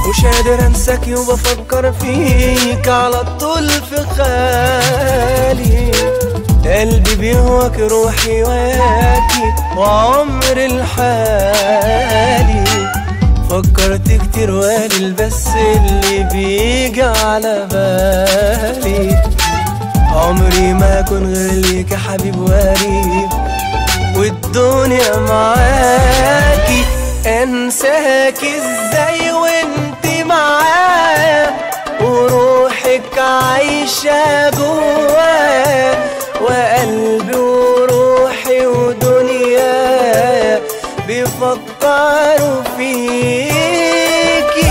مش قادر انساكي وبفكر فيك على طول في خيالي، قلبي بيهواك روحي واكي وعمر الحالي. فكرت كتير وقليل بس اللي بيجي على بالي عمري ما اكون غير ليك يا حبيب وقريب والدنيا معاكي. انساكي ازاي وانت معايا وروحك عايشة جوايا، وقلبي وروحي ودنيايا بيفكروا فيكي.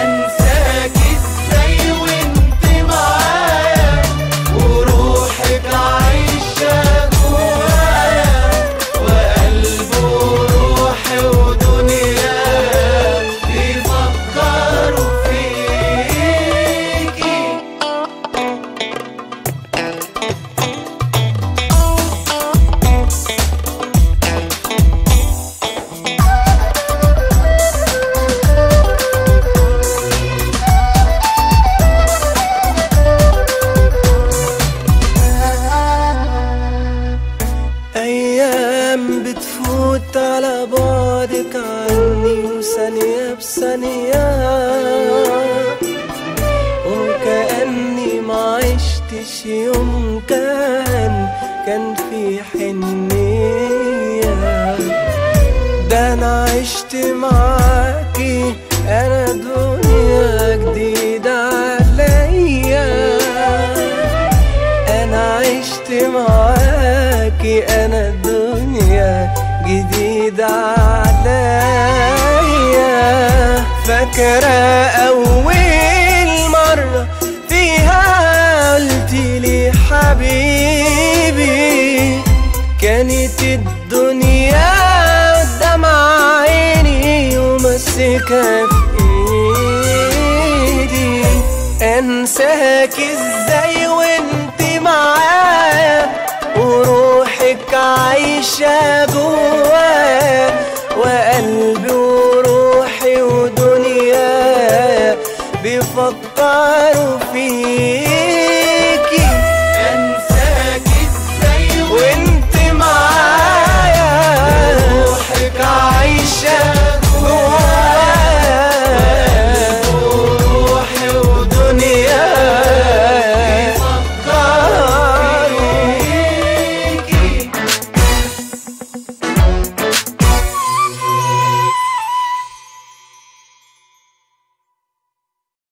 انساكي ازاي وانت معايا وروحك عايشة جوايا، وقلبي وروحي ودنيايا بيفكروا فيكي. أيام بتفوت على بعدك عني وثانية بثانية، وكأني ما عشتش يوم كان في حنية. ده أنا عشت معاكي أنا دنيا جديدة عليا، أنا عشت معاكي أنا دنيا جديدة عليا. فاكرة أول مرة فيها قلتيلي حبيبي، كانت الدنيا قدام عيني ومسكها في ايدي. انساكي ازاي وانت معايا وروحك عايشة جوايا، وقلبي وروحي ودنيايا بيفكروا فيك.